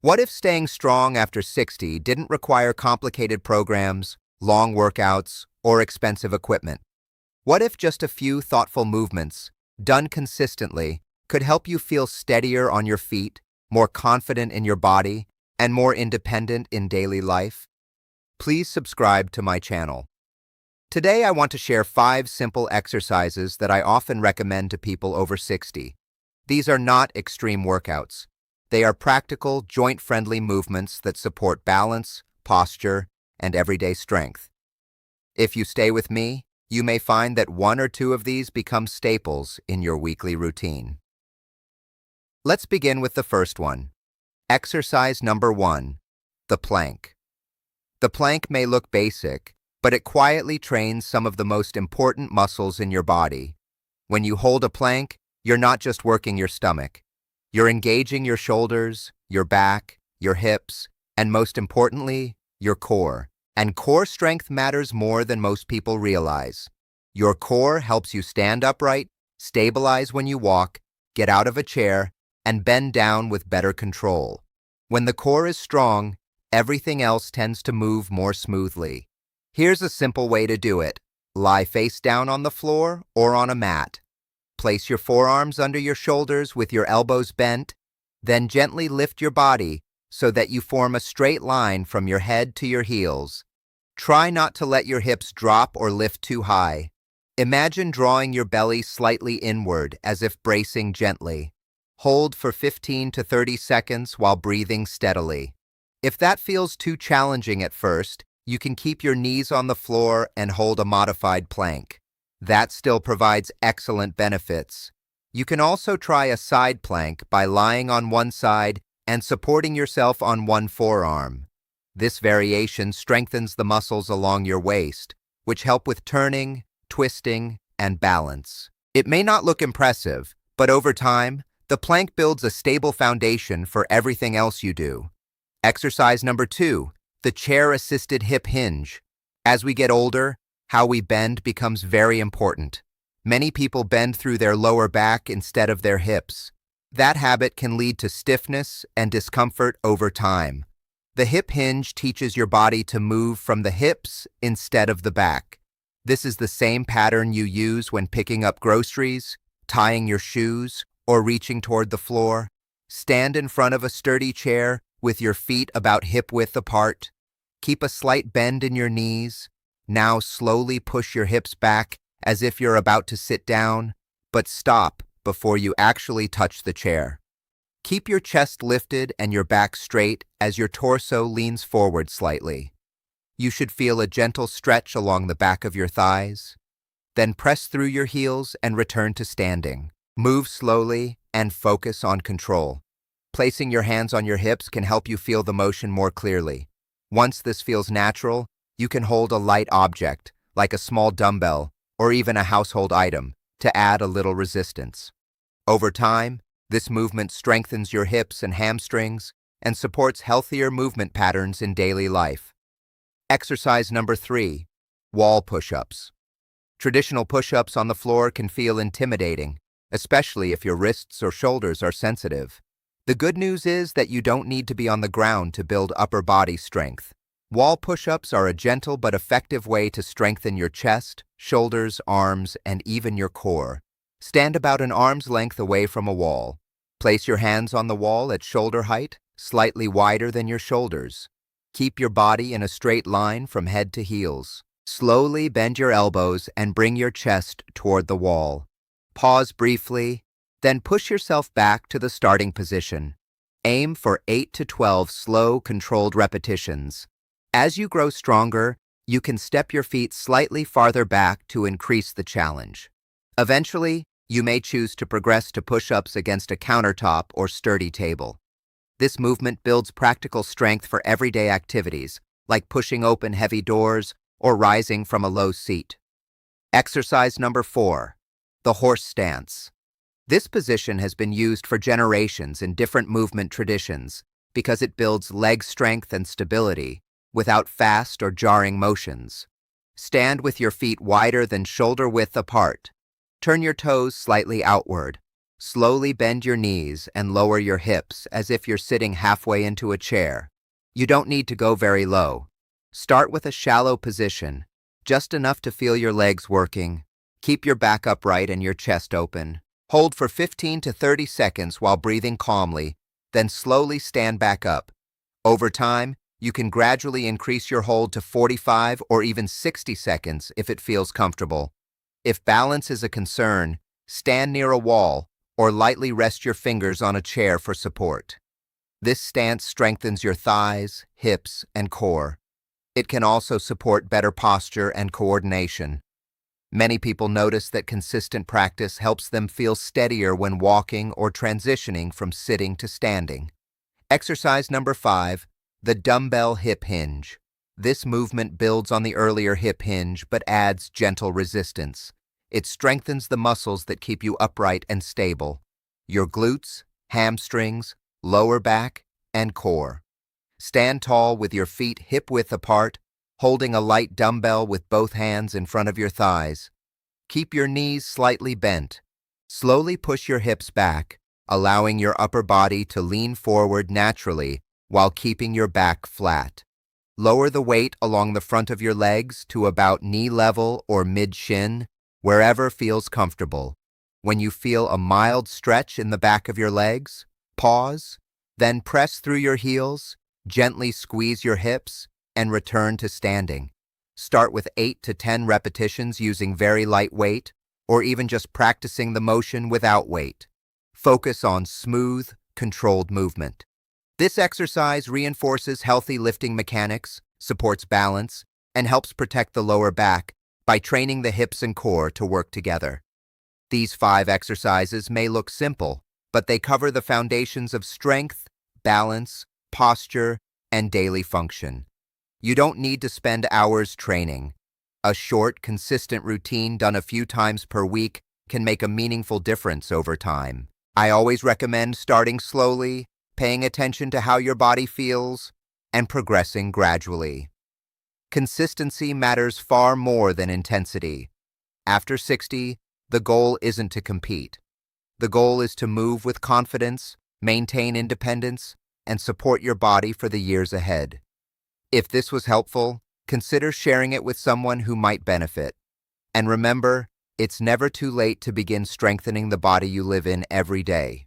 What if staying strong after 60 didn't require complicated programs, long workouts, or expensive equipment? What if just a few thoughtful movements, done consistently, could help you feel steadier on your feet, more confident in your body, and more independent in daily life? Please subscribe to my channel. Today I want to share 5 simple exercises that I often recommend to people over 60. These are not extreme workouts. They are practical, joint-friendly movements that support balance, posture, and everyday strength. If you stay with me, you may find that 1 or 2 of these become staples in your weekly routine. Let's begin with the first one. Exercise number 1, the plank. The plank may look basic, but it quietly trains some of the most important muscles in your body. When you hold a plank, you're not just working your stomach. You're engaging your shoulders, your back, your hips, and most importantly, your core. And core strength matters more than most people realize. Your core helps you stand upright, stabilize when you walk, get out of a chair, and bend down with better control. When the core is strong, everything else tends to move more smoothly. Here's a simple way to do it. Lie face down on the floor or on a mat. Place your forearms under your shoulders with your elbows bent, then gently lift your body so that you form a straight line from your head to your heels. Try not to let your hips drop or lift too high. Imagine drawing your belly slightly inward as if bracing gently. Hold for 15 to 30 seconds while breathing steadily. If that feels too challenging at first, you can keep your knees on the floor and hold a modified plank. That still provides excellent benefits. You can also try a side plank by lying on one side and supporting yourself on one forearm. This variation strengthens the muscles along your waist, which help with turning, twisting, and balance. It may not look impressive, but over time, the plank builds a stable foundation for everything else you do. Exercise number 2, the chair-assisted hip hinge. As we get older, how we bend becomes very important. Many people bend through their lower back instead of their hips. That habit can lead to stiffness and discomfort over time. The hip hinge teaches your body to move from the hips instead of the back. This is the same pattern you use when picking up groceries, tying your shoes, or reaching toward the floor. Stand in front of a sturdy chair with your feet about hip-width apart. Keep a slight bend in your knees. Now slowly push your hips back as if you're about to sit down, but stop before you actually touch the chair. Keep your chest lifted and your back straight as your torso leans forward slightly. You should feel a gentle stretch along the back of your thighs. Then press through your heels and return to standing. Move slowly and focus on control. Placing your hands on your hips can help you feel the motion more clearly. Once this feels natural, you can hold a light object, like a small dumbbell or even a household item, to add a little resistance. Over time, this movement strengthens your hips and hamstrings and supports healthier movement patterns in daily life. Exercise number 3, wall push-ups. Traditional push-ups on the floor can feel intimidating, especially if your wrists or shoulders are sensitive. The good news is that you don't need to be on the ground to build upper body strength. Wall push-ups are a gentle but effective way to strengthen your chest, shoulders, arms, and even your core. Stand about an arm's length away from a wall. Place your hands on the wall at shoulder height, slightly wider than your shoulders. Keep your body in a straight line from head to heels. Slowly bend your elbows and bring your chest toward the wall. Pause briefly, then push yourself back to the starting position. Aim for 8 to 12 slow, controlled repetitions. As you grow stronger, you can step your feet slightly farther back to increase the challenge. Eventually, you may choose to progress to push-ups against a countertop or sturdy table. This movement builds practical strength for everyday activities, like pushing open heavy doors or rising from a low seat. Exercise number 4, the horse stance. This position has been used for generations in different movement traditions because it builds leg strength and stability without fast or jarring motions. Stand with your feet wider than shoulder width apart. Turn your toes slightly outward. Slowly bend your knees and lower your hips as if you're sitting halfway into a chair. You don't need to go very low. Start with a shallow position, just enough to feel your legs working. Keep your back upright and your chest open. Hold for 15 to 30 seconds while breathing calmly, then slowly stand back up. Over time, you can gradually increase your hold to 45 or even 60 seconds if it feels comfortable. If balance is a concern, stand near a wall or lightly rest your fingers on a chair for support. This stance strengthens your thighs, hips, and core. It can also support better posture and coordination. Many people notice that consistent practice helps them feel steadier when walking or transitioning from sitting to standing. Exercise number 5, the dumbbell hip hinge. This movement builds on the earlier hip hinge but adds gentle resistance. It strengthens the muscles that keep you upright and stable: your glutes, hamstrings, lower back, and core. Stand tall with your feet hip-width apart, holding a light dumbbell with both hands in front of your thighs. Keep your knees slightly bent. Slowly push your hips back, allowing your upper body to lean forward naturally while keeping your back flat. Lower the weight along the front of your legs to about knee level or mid-shin, wherever feels comfortable. When you feel a mild stretch in the back of your legs, pause, then press through your heels, gently squeeze your hips, and return to standing. Start with 8 to 10 repetitions using very light weight, or even just practicing the motion without weight. Focus on smooth, controlled movement. This exercise reinforces healthy lifting mechanics, supports balance, and helps protect the lower back by training the hips and core to work together. These 5 exercises may look simple, but they cover the foundations of strength, balance, posture, and daily function. You don't need to spend hours training. A short, consistent routine done a few times per week can make a meaningful difference over time. I always recommend starting slowly, paying attention to how your body feels, and progressing gradually. Consistency matters far more than intensity. After 60, the goal isn't to compete. The goal is to move with confidence, maintain independence, and support your body for the years ahead. If this was helpful, consider sharing it with someone who might benefit. And remember, it's never too late to begin strengthening the body you live in every day.